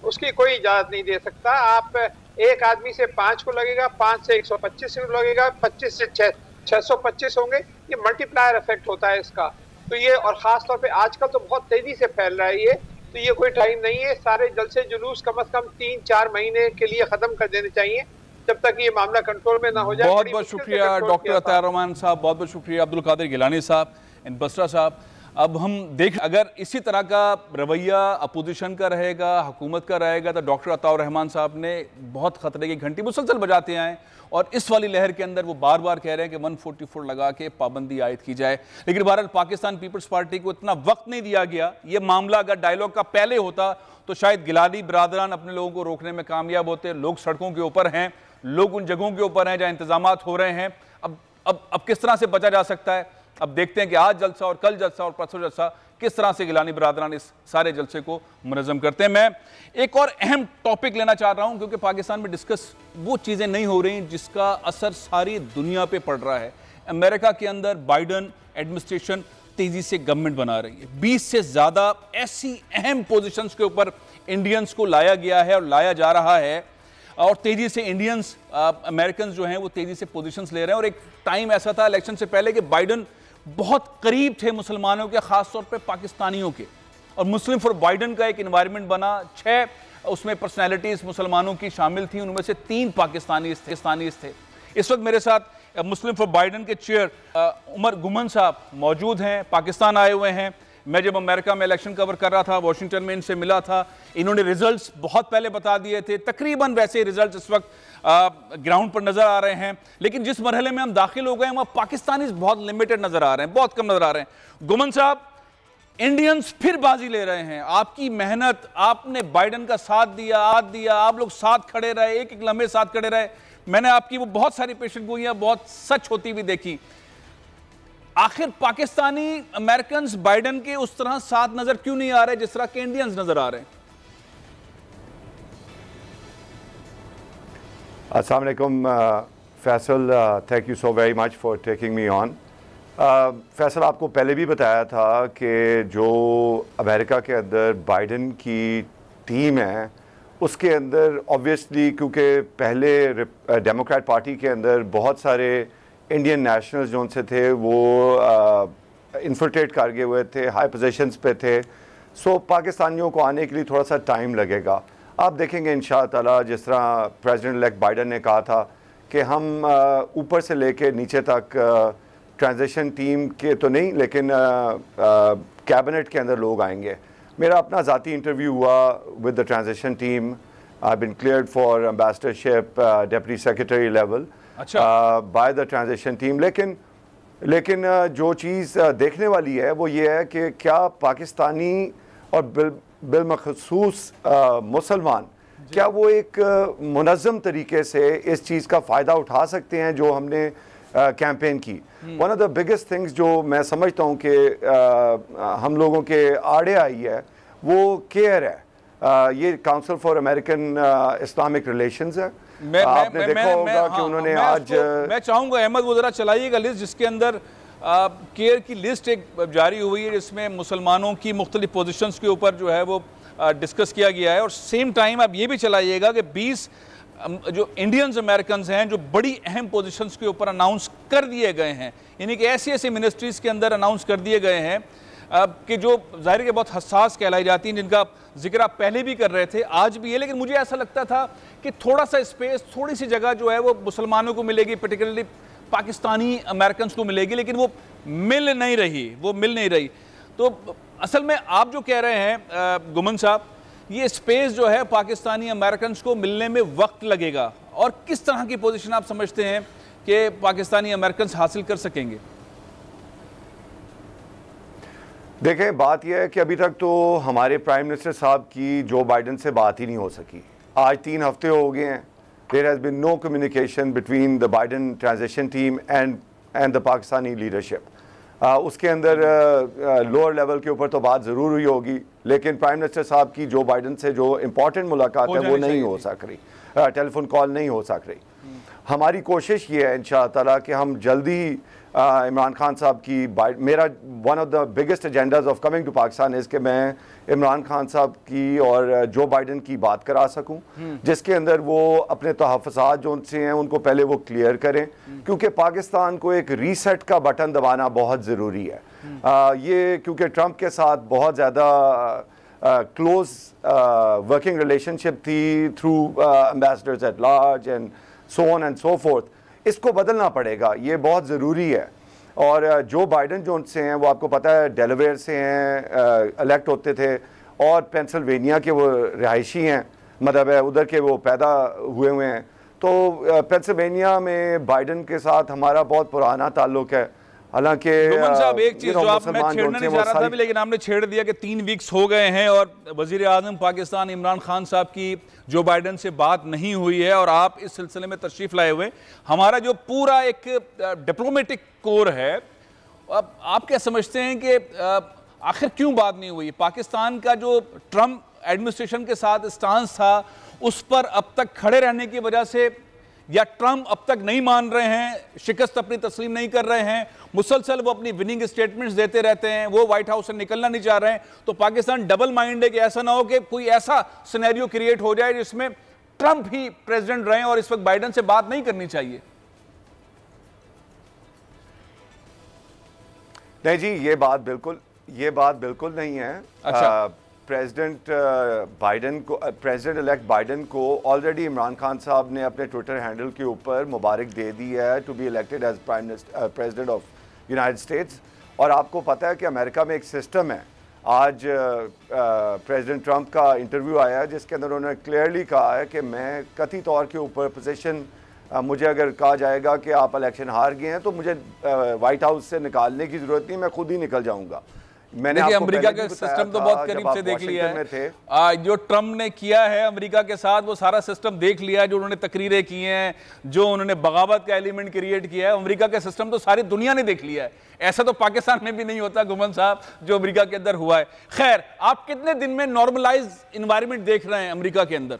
उसकी कोई इजाजत नहीं दे सकता। आप एक आदमी से 5 को लगेगा, 5 से 125 को लगेगा, 25 से 625 होंगे, ये मल्टीप्लायर इफेक्ट होता है इसका। तो ये, और खास तौर पे आजकल तो बहुत तेजी से फैल रहा है ये, तो ये कोई टाइम नहीं है। सारे जलसे जुलूस कम से कम 3-4 महीने के लिए खत्म कर देने चाहिए, जब तक ये मामला कंट्रोल में ना हो जाए। बहुत बहुत शुक्रिया डॉक्टर अताउर रहमान साहब, बहुत बहुत शुक्रिया अब्दुल कादिर गिलानी साहब एंड बसरा साहब। अब हम देख, अगर इसी तरह का रवैया अपोजिशन का रहेगा, हुकूमत का रहेगा, तो डॉक्टर अताउर रहमान साहब ने बहुत खतरे की घंटी मुसलसल बजाते आए, और इस वाली लहर के अंदर वो बार बार कह रहे हैं कि 144 लगा के पाबंदी आयद की जाए। लेकिन बहरहाल पाकिस्तान पीपल्स पार्टी को इतना वक्त नहीं दिया गया। ये मामला अगर डायलॉग का पहले होता तो शायद गिलानी बिरादरान अपने लोगों को रोकने में कामयाब होते। लोग सड़कों के ऊपर हैं, लोग उन जगहों के ऊपर हैं जहाँ इंतजामात हो रहे हैं। अब किस तरह से बचा जा सकता है? अब देखते हैं कि आज जलसा और कल जलसा और परसों जलसा किस तरह से गिलानी बिरादरान इस सारे जलसे को मुनज़्ज़म करते हैं। मैं एक और अहम टॉपिक लेना चाह रहा हूं, क्योंकि पाकिस्तान में डिस्कस वो चीज़ें नहीं हो रही जिसका असर सारी दुनिया पे पड़ रहा है। अमेरिका के अंदर बाइडन एडमिनिस्ट्रेशन तेज़ी से गवर्नमेंट बना रही है। 20 से ज़्यादा ऐसी अहम पोजीशंस के ऊपर इंडियंस को लाया गया है और लाया जा रहा है, और तेज़ी से इंडियंस अमेरिकन जो हैं वो तेज़ी से पोजीशंस ले रहे हैं। और एक टाइम ऐसा था इलेक्शन से पहले कि बाइडन बहुत करीब थे मुसलमानों के, ख़ासतौर पे पाकिस्तानियों के, और मुस्लिम फॉर बाइडन का एक इन्वायरमेंट बना। 6 उसमें पर्सनैलिटीज़ मुसलमानों की शामिल थी, उनमें से 3 पाकिस्तानीज़ थे। इस वक्त मेरे साथ मुस्लिम फॉर बाइडन के चेयर उमर गुमन साहब मौजूद हैं, पाकिस्तान आए हुए हैं। मैं जब अमेरिका में इलेक्शन कवर कर रहा था, वाशिंगटन में इनसे मिला था, इन्होंने रिजल्ट्स बहुत पहले बता दिए थे। तकरीबन वैसे रिजल्ट्स इस वक्त ग्राउंड पर नजर आ रहे हैं, लेकिन जिस मरहले में हम दाखिल हो गए हैं वहाँ पाकिस्तानी बहुत लिमिटेड नजर आ रहे हैं, बहुत कम नजर आ रहे हैं। गुमन साहब, इंडियंस फिर बाजी ले रहे हैं। आपकी मेहनत, आपने बाइडन का साथ दिया, आप लोग साथ खड़े रहे, एक लम्हे साथ खड़े रहे। मैंने आपकी वो बहुत सारी पेशेंट गोइयां बहुत सच होती हुई देखी। आखिर पाकिस्तानी अमेरिकन बाइडन के उस तरह साथ नजर क्यों नहीं आ रहे जिस तरह के इंडियंस नजर आ रहे हैं? अस्सलाम वालेकुम Faisal, thank you so very much for taking me on. Faisal, आपको पहले भी बताया था कि जो अमेरिका के अंदर बाइडन की टीम है उसके अंदर ऑब्वियसली, क्योंकि पहले डेमोक्रेट पार्टी के अंदर बहुत सारे इंडियन नेशनल्स जो उनसे थे वो इन्फिल्ट्रेट कर गए हुए थे, हाई पोजीशंस पे थे। सो पाकिस्तानियों को आने के लिए थोड़ा सा टाइम लगेगा। आप देखेंगे इंशाअल्लाह ताला, जिस तरह प्रेसिडेंट इलेक्ट बाइडन ने कहा था कि हम ऊपर से लेके नीचे तक ट्रांजिशन टीम के तो नहीं, लेकिन कैबिनेट के अंदर लोग आएंगे। मेरा अपना ज़ाती इंटरव्यू हुआ with the transition team. I been cleared for ambassadorship deputy secretary level by the transition team. लेकिन जो चीज़ देखने वाली है वो ये है कि क्या पाकिस्तानी और बिलमखसूस मुसलमान क्या वो एक मुनज़्ज़म तरीके से इस चीज़ का फ़ायदा उठा सकते हैं जो हमने कैंपेन की। One of the biggest things जो मैं समझता हूँ कि हम लोगों के आड़े आई है वो केयर है। ये council for American Islamic relations है। आपने देखा होगा कि उन्होंने आज मैं चाहूँगा अहमद वो ज़रा चलाइएगा लिस्ट जिसके अंदर केयर की लिस्ट एक जारी हुई है जिसमें मुसलमानों की मुख्तलिफ पोजीशंस के ऊपर जो है वो डिस्कस किया गया है। और सेम टाइम आप ये भी चलाइएगा कि 20 जो इंडियंस अमेरिकन हैं जो बड़ी अहम पोजीशंस के ऊपर अनाउंस कर दिए गए हैं, यानी कि ऐसी ऐसी मिनिस्ट्रीज़ के अंदर अनाउंस कर दिए गए हैं कि जो ज़ाहिर के बहुत हसास कहलाई जाती हैं, जिनका जिक्र आप पहले भी कर रहे थे, आज भी है। लेकिन मुझे ऐसा लगता था कि थोड़ा सा स्पेस, थोड़ी सी जगह जो है वो मुसलमानों को मिलेगी, पर्टिकुलरली पाकिस्तानी अमेरिकन को मिलेगी, लेकिन वो मिल नहीं रही। तो असल में आप जो कह रहे हैं गुमन साहब, ये स्पेस जो है पाकिस्तानी अमेरिकन को मिलने में वक्त लगेगा, और किस तरह की पोजीशन आप समझते हैं कि पाकिस्तानी अमेरिकन हासिल कर सकेंगे? देखें, बात यह है कि अभी तक तो हमारे प्राइम मिनिस्टर साहब की जो बाइडन से बात ही नहीं हो सकी। आज 3 हफ्ते हो गए हैं। There has been no communication between the Biden transition team and the Pakistani leadership. उसके अंदर लोअर लेवल के ऊपर तो बात ज़रूर हुई होगी, लेकिन प्राइम मिनिस्टर साहब की जो बाइडन से जो इम्पॉर्टेंट मुलाकात है वो नहीं हो सक रही, टेलीफोन कॉल नहीं हो सक रही। हमारी कोशिश ये है इंशाअल्लाह ताला कि हम जल्दी इमरान खान साहब की मेरा one of the biggest agendas of coming to Pakistan is कि मैं इमरान खान साहब की और जो बाइडन की बात करा सकूं, जिसके अंदर वो अपने तहफ़्फ़ुज़ात जो उनसे हैं उनको पहले वो क्लियर करें, क्योंकि पाकिस्तान को एक रीसेट का बटन दबाना बहुत ज़रूरी है। ये क्योंकि ट्रंप के साथ बहुत ज़्यादा क्लोज वर्किंग रिलेशनशिप थी through ambassadors at large and so on and so fourth, इसको बदलना पड़ेगा, ये बहुत ज़रूरी है। और जो बाइडन जो उनसे हैं वो आपको पता है डेलावेयर से हैं, इलेक्ट होते थे, और पेंसिल्वेनिया के वो रिहायशी हैं, मतलब है उधर के वो पैदा हुए हैं। तो पेंसिल्वेनिया में बाइडन के साथ हमारा बहुत पुराना ताल्लुक है। हालांकि साहब एक चीज जो आप मैं छेड़ना नहीं चाह रहा था भी, लेकिन आपने छेड़ दिया कि 3 वीक्स हो गए हैं और वजीर आज़म पाकिस्तान इमरान खान साहब की जो बाइडन से बात नहीं हुई है, और आप इस सिलसिले में तशरीफ लाए हुए। हमारा जो पूरा एक डिप्लोमेटिक कोर है, अब आप क्या समझते हैं कि आखिर क्यों बात नहीं हुई? पाकिस्तान का जो ट्रंप एडमिनिस्ट्रेशन के साथ स्टांस था उस पर अब तक खड़े रहने की वजह से, या ट्रंप अब तक नहीं मान रहे हैं, शिकस्त अपनी तस्लीम नहीं कर रहे हैं, मुसलसल वो अपनी विनिंग स्टेटमेंट्स देते रहते हैं, वो व्हाइट हाउस से निकलना नहीं चाह रहे हैं, तो पाकिस्तान डबल माइंड है कि ऐसा ना हो कि कोई ऐसा सिनेरियो क्रिएट हो जाए जिसमें ट्रंप ही प्रेसिडेंट रहे और इस वक्त बाइडन से बात नहीं करनी चाहिए? नहीं जी, ये बात बिल्कुल नहीं है। अच्छा। प्रेसिडेंट इलेक्ट बाइडन को ऑलरेडी इमरान खान साहब ने अपने ट्विटर हैंडल के ऊपर मुबारक दे दी है to be elected as president of United States. और आपको पता है कि अमेरिका में एक सिस्टम है। आज प्रेसिडेंट ट्रंप का इंटरव्यू आया है जिसके अंदर उन्होंने क्लियरली कहा है कि मैं कतई तौर के ऊपर पोजीशन, मुझे अगर कहा जाएगा कि आप इलेक्शन हार गए हैं तो मुझे व्हाइट हाउस से निकालने की ज़रूरत नहीं, मैं खुद ही निकल जाऊंगा। मैंने अमेरिका का सिस्टम तो बहुत करीब से देख लिया है। जो ट्रंप ने किया है अमेरिका के साथ वो सारा सिस्टम देख लिया है, जो उन्होंने तकरीरें की हैं, जो उन्होंने बगावत का एलिमेंट क्रिएट किया है, अमेरिका का सिस्टम तो सारी दुनिया ने देख लिया है। ऐसा तो पाकिस्तान में भी नहीं होता गुमन साहब जो अमेरिका के अंदर हुआ है। खैर, आप कितने दिन में नॉर्मलाइज इन्वायरमेंट देख रहे हैं अमेरिका के अंदर?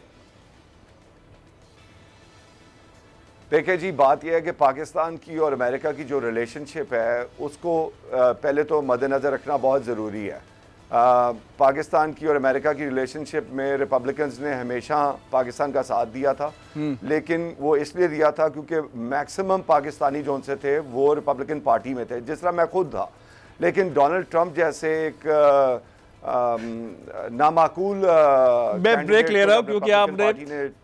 देखिए जी, बात यह है कि पाकिस्तान की और अमेरिका की जो रिलेशनशिप है उसको पहले तो मद्देनज़र रखना बहुत ज़रूरी है। पाकिस्तान की और अमेरिका की रिलेशनशिप में रिपब्लिकन्स ने हमेशा पाकिस्तान का साथ दिया था, लेकिन वो इसलिए दिया था क्योंकि मैक्सिमम पाकिस्तानी जो उनसे थे वो रिपब्लिकन पार्टी में थे, जिस तरह मैं खुद था। लेकिन डोनाल्ड ट्रंप जैसे एक नामाकूल मैं ब्रेक ले रहा हूं क्योंकि आपने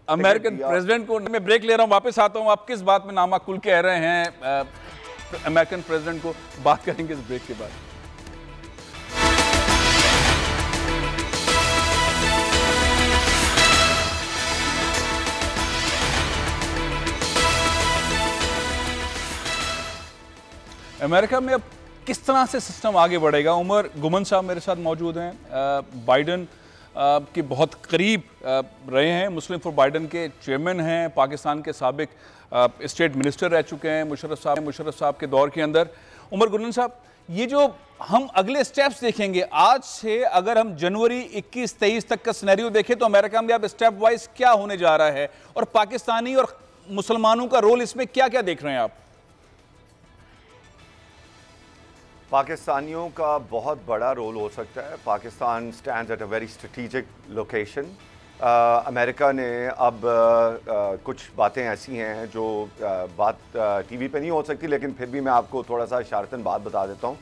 अमेरिकन प्रेसिडेंट को, मैं ब्रेक ले रहा हूं, वापस आता हूं। आप किस बात में नामाकूल कह रहे हैं अमेरिकन प्रेसिडेंट को, बात करेंगे इस ब्रेक के बाद। अमेरिका में अब किस तरह से सिस्टम आगे बढ़ेगा? उमर गुमन साहब मेरे साथ मौजूद हैं, बाइडन के बहुत करीब रहे हैं, मुस्लिम फॉर बाइडन के चेयरमैन हैं, पाकिस्तान के साबिक स्टेट मिनिस्टर रह चुके हैं मुशर्रफ साहब के दौर के अंदर। उमर गुमन साहब, ये जो हम अगले स्टेप्स देखेंगे आज से, अगर हम जनवरी 21-23 तक का सिनेरियो देखें तो अमेरिका में अब स्टेप वाइज क्या होने जा रहा है, और पाकिस्तानी और मुसलमानों का रोल इसमें क्या क्या देख रहे हैं आप? पाकिस्तानियों का बहुत बड़ा रोल हो सकता है। Pakistan stands at a very strategic location. America ने अब कुछ बातें ऐसी हैं जो बात टीवी पे नहीं हो सकती, लेकिन फिर भी मैं आपको थोड़ा सा इशारतन बात बता देता हूँ।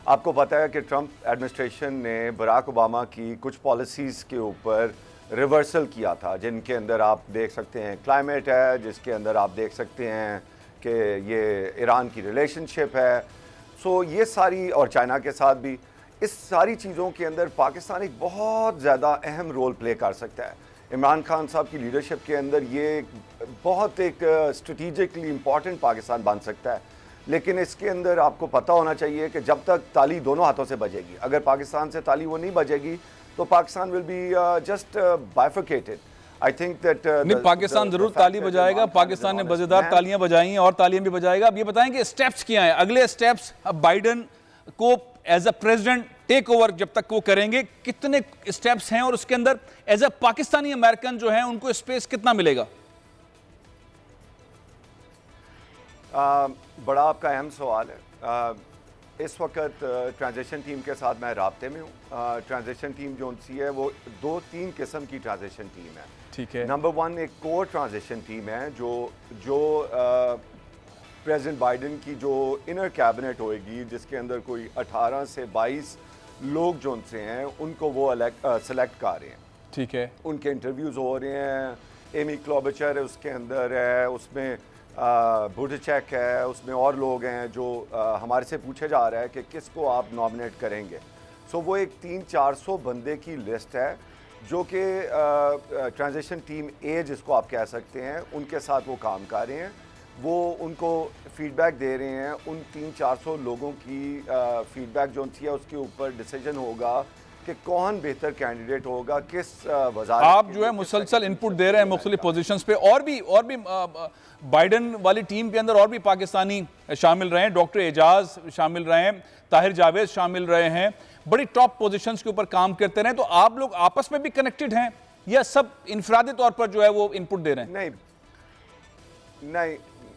आपको पता है कि ट्रंप एडमिनिस्ट्रेशन ने बराक ओबामा की कुछ पॉलिसीज़ के ऊपर रिवर्सल किया था, जिनके अंदर आप देख सकते हैं क्लाइमेट है, जिसके अंदर आप देख सकते हैं कि ये ईरान की रिलेशनशिप है। सो ये सारी, और चाइना के साथ भी, इस सारी चीज़ों के अंदर पाकिस्तान एक बहुत ज़्यादा अहम रोल प्ले कर सकता है। इमरान खान साहब की लीडरशिप के अंदर ये बहुत एक स्ट्रेटिजिकली इम्पॉर्टेंट पाकिस्तान बन सकता है। लेकिन इसके अंदर आपको पता होना चाहिए कि जब तक ताली दोनों हाथों से बजेगी, अगर पाकिस्तान से ताली वो नहीं बजेगी तो Pakistan will be just bifurcated. I think that नहीं, पाकिस्तान जरूर ताली बजाएगा, पाकिस्तान ने मजेदार तालियां बजाई हैं और तालियां भी बजाएगा। अब ये बताएंगे स्टेप्स क्या हैं, अगले स्टेप्स अब बाइडन को as a president take over जब तक वो करेंगे, कितने स्टेप्स हैं, और उसके अंदर एज अ पाकिस्तानी अमेरिकन जो है उनको स्पेस कितना मिलेगा? बड़ा आपका अहम सवाल है। इस वक्त ट्रांजिशन टीम के साथ मैं राब्ते में हूँ। ट्रांजिशन टीम जो सी है वो 2-3 किस्म की ट्रांजिशन टीम है। ठीक है। नंबर 1 एक कोर ट्रांजिशन टीम है जो प्रेसिडेंट बाइडन की जो इनर कैबिनेट होएगी, जिसके अंदर कोई 18 से 22 लोग जो उनसे हैं उनको वो सेलेक्ट कर रहे हैं। ठीक है। उनके इंटरव्यूज़ हो रहे हैं। एमी क्लोबचर है उसके अंदर है, उसमें बुटचेक है, उसमें और लोग हैं जो हमारे से पूछे जा रहा है कि किसको आप नॉमिनेट करेंगे। सो वो एक 300-400 बंदे की लिस्ट है जो कि ट्रांजिशन टीम ए जिसको आप कह सकते हैं, उनके साथ वो काम कर रहे हैं। वो उनको फीडबैक दे रहे हैं। उन 300-400 लोगों की फीडबैक जो है उसके ऊपर डिसीजन होगा कि कौन बेहतर कैंडिडेट होगा, किस वज़ारत। आप जो है मुसलसल इनपुट दे रहे हैं मुख्तलिफ पोजीशंस पे, और भी बाइडन वाली टीम के अंदर और भी पाकिस्तानी शामिल रहे हैं, डॉक्टर एजाज शामिल रहे हैं, ताहिर जावेद शामिल रहे हैं, बड़ी टॉप पोजीशंस के ऊपर काम करते रहे। तो आप लोग आपस में भी कनेक्टेड हैं या सब इनफरादी तौर पर जो है वो इनपुट दे रहे हैं?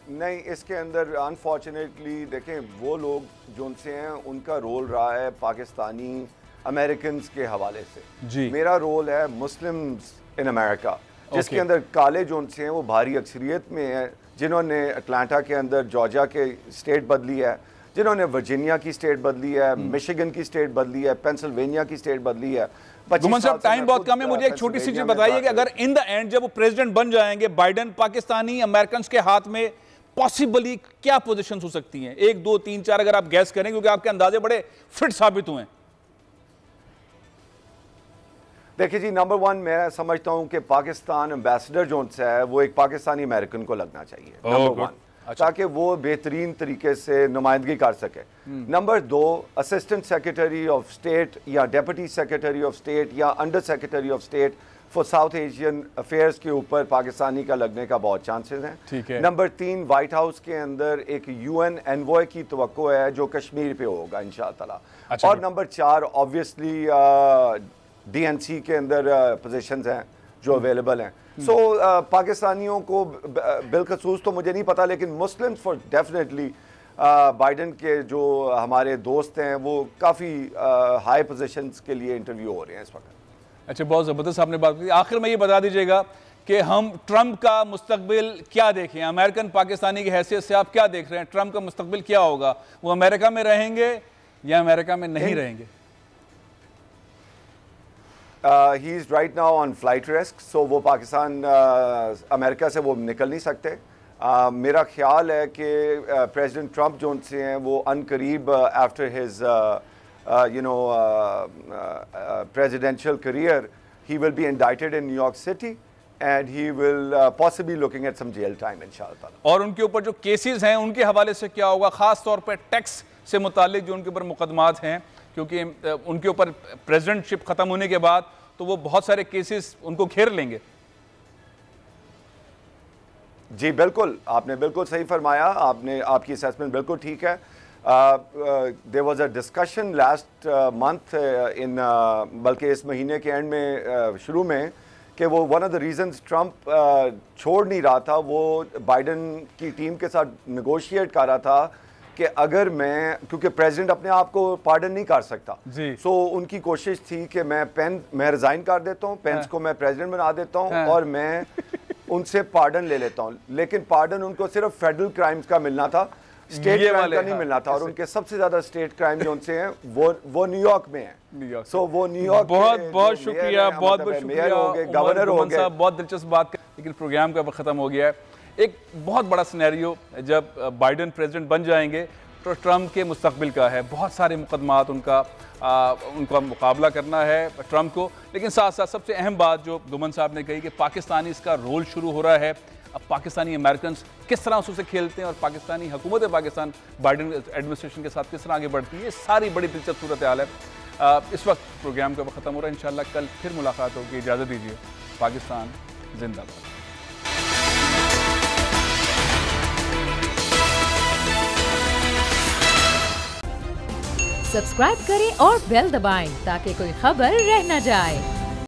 नहीं, इसके अंदर अनफॉर्चुनेटली देखें, वो लोग जो उनसे हैं उनका रोल रहा है पाकिस्तानी अमेरिकन के हवाले से। जी। मेरा रोल है मुस्लिम्स इन अमेरिका, जिसके अंदर काले जो उनसे हैं वो भारी अक्सरियत में हैं, जिन्होंने अटलांटा के अंदर जॉर्जिया के स्टेट बदली है, जिन्होंने वर्जीनिया की स्टेट बदली है, मिशिगन की स्टेट बदली है, पेंसिल्वेनिया की स्टेट बदली है। गुमन साहब, टाइम बहुत कम है, मुझे एक छोटी सी चीज बताइए कि अगर इन द एंड जब वो प्रेसिडेंट बन जाएंगे बाइडन, पाकिस्तानी अमेरिकन के हाथ में पॉसिबली क्या पोजीशंस हो सकती हैं? 1, 2, 3, 4 अगर आप गैस करें, क्योंकि आपके अंदाजे बड़े फिट साबित हुए हैं। देखिए जी, नंबर 1 मैं समझता हूं कि पाकिस्तान एम्बेसडर जो है वो एक पाकिस्तानी अमेरिकन को लगना चाहिए, नंबर 1, ताकि वो बेहतरीन तरीके से नुमाइंदगी कर सके। Number 2, assistant secretary of state या डेप्यूटी सेक्रेटरी ऑफ स्टेट या under secretary of state for south Asian affairs के ऊपर पाकिस्तानी का लगने का बहुत चांसेस हैं। ठीक है। नंबर 3, व्हाइट हाउस के अंदर एक UN एनवॉय की तवक्को है जो कश्मीर पे होगा इंशाअल्लाह। अच्छा। और नंबर 4 ऑब्वियसली DNC के अंदर पोजीशंस हैं जो अवेलेबल हैं। सो पाकिस्तानियों को बिलखसूस तो मुझे नहीं पता, लेकिन मुस्लिम्स फॉर डेफिनेटली बाइडन के जो हमारे दोस्त हैं वो काफ़ी हाई पोजीशंस के लिए इंटरव्यू हो रहे हैं इस वक्त। अच्छा, बहुत ज़बरदस्त आपने बात की। आखिर में ये बता दीजिएगा कि हम ट्रंप का मुस्तकबिल क्या देखें, अमेरिकन पाकिस्तानी की हैसियत से आप क्या देख रहे हैं? ट्रंप का मुस्तकबिल क्या होगा? वो अमेरिका में रहेंगे या अमेरिका में नहीं रहेंगे? He is right now on flight risk, so वो पाकिस्तान अमेरिका से वो निकल नहीं सकते। मेरा ख्याल है कि प्रेसिडेंट ट्रंप जो उनसे हैं वो अनकरीब after his presidential career, he will be indicted in New York City and he will possibly looking at some jail time inshallah। और उनके ऊपर जो केसेस हैं उनके हवाले से क्या होगा, खास तौर पर टैक्स से मुतालिक जो उनके ऊपर मुकदमात हैं, क्योंकि उनके ऊपर प्रेसिडेंटशिप खत्म होने के बाद तो वो बहुत सारे केसेस उनको घेर लेंगे। जी बिल्कुल, आपने बिल्कुल सही फरमाया, आपने आपकी असेसमेंट बिल्कुल ठीक है। There was a discussion last month in बल्कि इस महीने के एंड में शुरू में कि वो one of the reasons Trump छोड़ नहीं रहा था, वो बाइडन की टीम के साथ नेगोशिएट कर रहा था कि अगर मैं, क्योंकि प्रेसिडेंट अपने आप को पार्डन नहीं कर सकता, सो उनकी कोशिश थी कि मैं रिज़ाइन कर देता हूँ, पेंस को मैं प्रेसिडेंट बना देता हूँ और मैं उनसे पार्डन ले लेता हूँ, लेकिन पार्डन उनको सिर्फ फेडरल क्राइम्स का मिलना था, स्टेट क्राइम का नहीं मिलना था। और उनके सबसे ज्यादा स्टेट क्राइम जो उनसे हैं वो न्यूयॉर्क में है। सो वो न्यूयॉर्क, बहुत बहुत शुक्रिया, बहुत बहुत शुक्रिया, गवर्नर हो गए। बहुत दिलचस्प बात, लेकिन प्रोग्राम का वक्त खत्म हो गया है। एक बहुत बड़ा सिनेरियो जब बाइडन प्रेसिडेंट बन जाएंगे तो ट्रंप के मुस्तकबिल का है, बहुत सारे मुकदमात उनका मुकाबला करना है ट्रंप को, लेकिन साथ साथ सबसे अहम बात जो गुमन साहब ने कही कि पाकिस्तानी इसका रोल शुरू हो रहा है। अब पाकिस्तानी अमेरिकन किस तरह उससे खेलते हैं और पाकिस्तानी हुकूमत पाकिस्तान बाइडन एडमिनिस्ट्रेशन के साथ किस तरह आगे बढ़ती है, ये सारी बड़ी दिलचस्प सूरत हाल है। इस वक्त प्रोग्राम का वक्त खत्म हो रहा है, इंशाल्लाह कल फिर मुलाकात होगी। इजाज़त दीजिए, पाकिस्तान जिंदाबाद। सब्सक्राइब करें और बेल दबाएं ताकि कोई खबर रह न जाए।